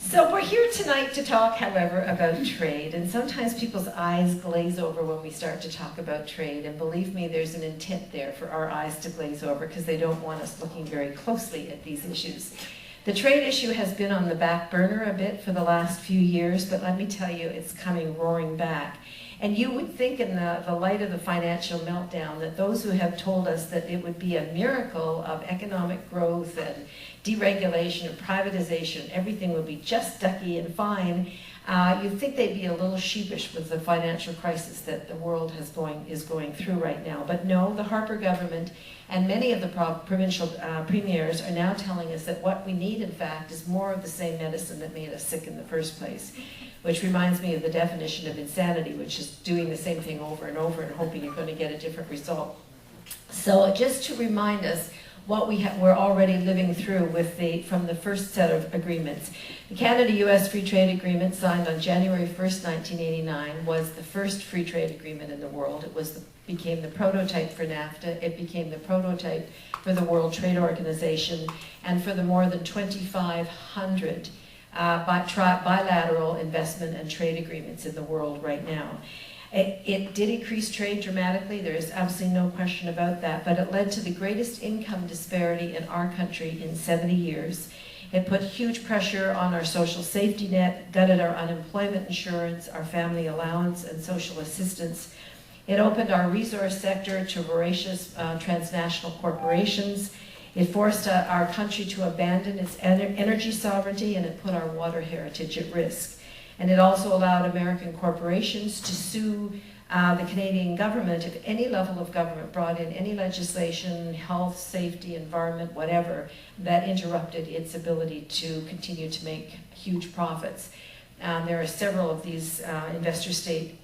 So we're here tonight to talk, however, about trade, and sometimes people's eyes glaze over when we start to talk about trade, and believe me, there's an intent there for our eyes to glaze over because they don't want us looking very closely at these issues. The trade issue has been on the back burner a bit for the last few years, but let me tell you, it's coming roaring back. And you would think in the light of the financial meltdown that those who have told us that it would be a miracle of economic growth and deregulation and privatization, everything would be just ducky and fine, you'd think they'd be a little sheepish with the financial crisis that the world is going through right now. But no, the Harper government and many of the provincial premiers are now telling us that what we need, in fact, is more of the same medicine that made us sick in the first place. Which reminds me of the definition of insanity, which is doing the same thing over and over and hoping you're going to get a different result. So just to remind us what we're already living through from the first set of agreements. The Canada-US Free Trade Agreement, signed on January 1st, 1989, was the first free trade agreement in the world. It became the prototype for NAFTA. It became the prototype for the World Trade Organization and for the more than 2,500 bilateral investment and trade agreements in the world right now. It did increase trade dramatically, there is absolutely no question about that, but it led to the greatest income disparity in our country in 70 years. It put huge pressure on our social safety net, gutted our unemployment insurance, our family allowance and social assistance. It opened our resource sector to voracious transnational corporations. It forced our country to abandon its energy sovereignty, and it put our water heritage at risk. And it also allowed American corporations to sue the Canadian government if any level of government brought in any legislation, health, safety, environment, whatever, that interrupted its ability to continue to make huge profits. There are several of these investor-state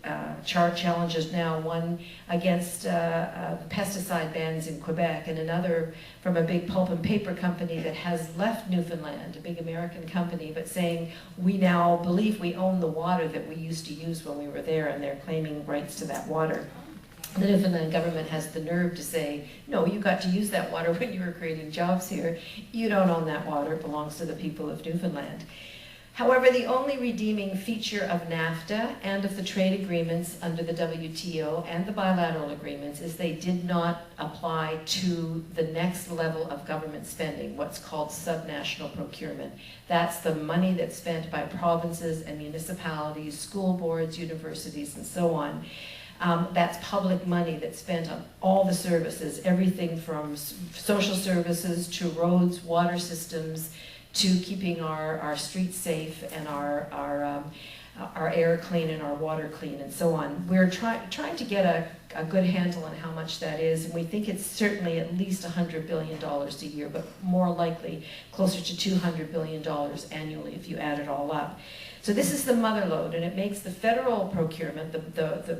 challenges now, one against pesticide bans in Quebec, and another from a big pulp and paper company that has left Newfoundland, a big American company, but saying, we now believe we own the water that we used to use when we were there, and they're claiming rights to that water. The Newfoundland government has the nerve to say, no, you got to use that water when you were creating jobs here. You don't own that water, it belongs to the people of Newfoundland. However, the only redeeming feature of NAFTA and of the trade agreements under the WTO and the bilateral agreements is they did not apply to the next level of government spending, what's called subnational procurement. That's the money that's spent by provinces and municipalities, school boards, universities, and so on. That's public money that's spent on all the services, everything from social services to roads, water systems, to keeping our streets safe and our air clean and our water clean and so on. We're trying to get a good handle on how much that is, and we think it's certainly at least $100 billion a year, but more likely closer to $200 billion annually if you add it all up. So this is the mother lode, and it makes the federal procurement,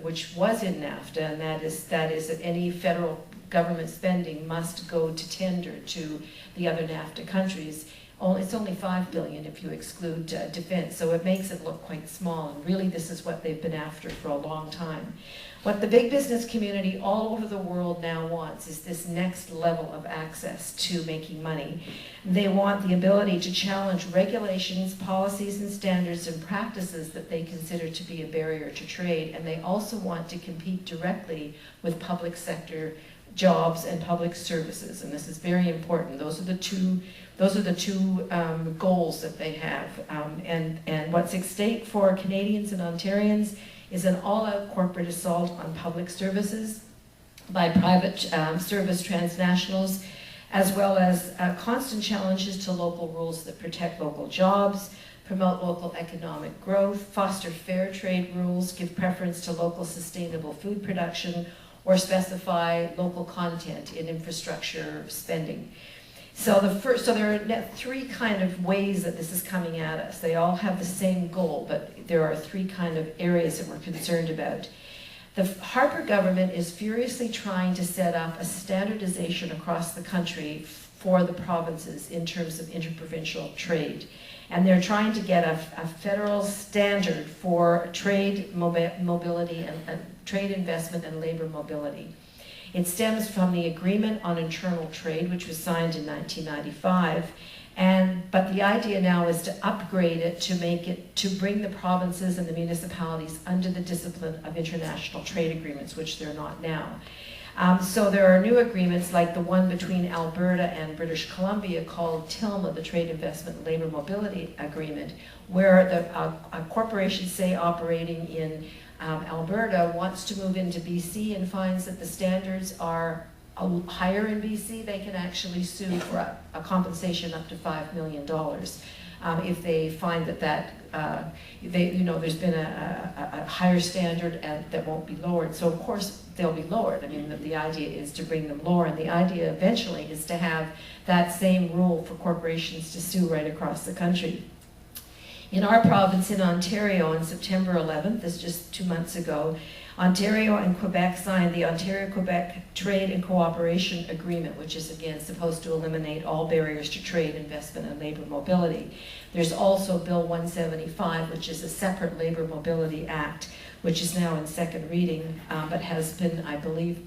which was in NAFTA, and that is that any federal government spending must go to tender to the other NAFTA countries. It's only $5 billion if you exclude defense, so it makes it look quite small, and really this is what they've been after for a long time. What the big business community all over the world now wants is this next level of access to making money. They want the ability to challenge regulations, policies, and standards and practices that they consider to be a barrier to trade, and they also want to compete directly with public sector jobs and public services, and this is very important. Those are the two goals that they have, and what's at stake for Canadians and Ontarians is an all-out corporate assault on public services by private service transnationals, as well as constant challenges to local rules that protect local jobs, promote local economic growth, foster fair trade rules, give preference to local sustainable food production, or specify local content in infrastructure spending. So there are three kind of ways that this is coming at us. They all have the same goal, but there are three kind of areas that we're concerned about. The Harper government is furiously trying to set up a standardization across the country for the provinces in terms of interprovincial trade. And they're trying to get a federal standard for trade mobility and trade investment and labor mobility. It stems from the Agreement on Internal Trade, which was signed in 1995, But the idea now is to upgrade it to bring the provinces and the municipalities under the discipline of international trade agreements, which they're not now. So there are new agreements like the one between Alberta and British Columbia called TILMA, the Trade Investment and Labor Mobility Agreement, where a corporation, say, operating in Alberta wants to move into BC and finds that the standards are higher in BC, they can actually sue for a compensation up to $5 million if they find that there's been a higher standard and that won't be lowered. So of course they'll be lowered. I mean, the idea is to bring them lower, and the idea eventually is to have that same rule for corporations to sue right across the country. In our province in Ontario on September 11th, this just 2 months ago, Ontario and Quebec signed the Ontario-Quebec Trade and Cooperation Agreement, which is again supposed to eliminate all barriers to trade, investment, and labor mobility. There's also Bill 175, which is a separate labor mobility act, which is now in second reading, but has been, I believe,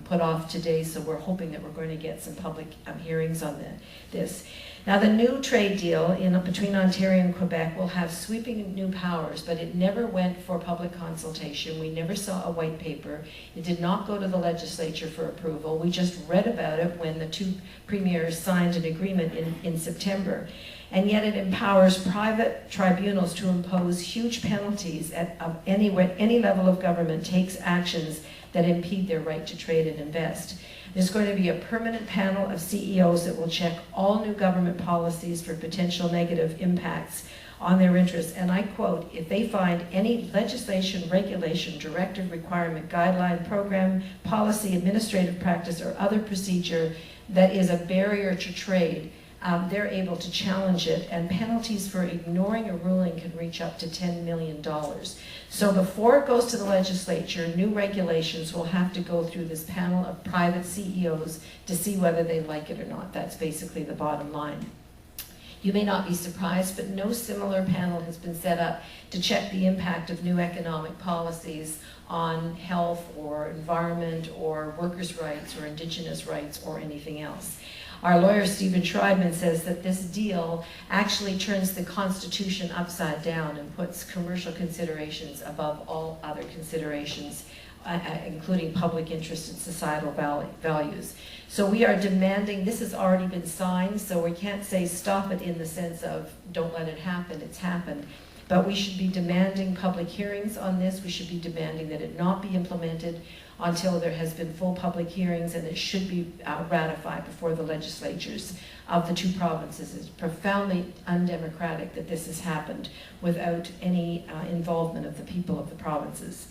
put off today, so we're hoping that we're going to get some public hearings on this. Now, the new trade deal between Ontario and Quebec will have sweeping new powers, but it never went for public consultation. We never saw a white paper. It did not go to the legislature for approval. We just read about it when the two premiers signed an agreement in September. And yet it empowers private tribunals to impose huge penalties at any level of government takes actions that impede their right to trade and invest. There's going to be a permanent panel of CEOs that will check all new government policies for potential negative impacts on their interests. And I quote, if they find any legislation, regulation, directive, requirement, guideline, program, policy, administrative practice, or other procedure that is a barrier to trade, they're able to challenge it, and penalties for ignoring a ruling can reach up to $10 million. So before it goes to the legislature, new regulations will have to go through this panel of private CEOs to see whether they like it or not. That's basically the bottom line. You may not be surprised, but no similar panel has been set up to check the impact of new economic policies on health or environment or workers' rights or Indigenous rights or anything else. Our lawyer, Stephen Schreibman, says that this deal actually turns the Constitution upside down and puts commercial considerations above all other considerations, including public interest and societal values. So we are demanding, this has already been signed, so we can't say stop it in the sense of don't let it happen, it's happened. But we should be demanding public hearings on this. We should be demanding that it not be implemented until there has been full public hearings, and it should be ratified before the legislatures of the two provinces. It's profoundly undemocratic that this has happened without any involvement of the people of the provinces.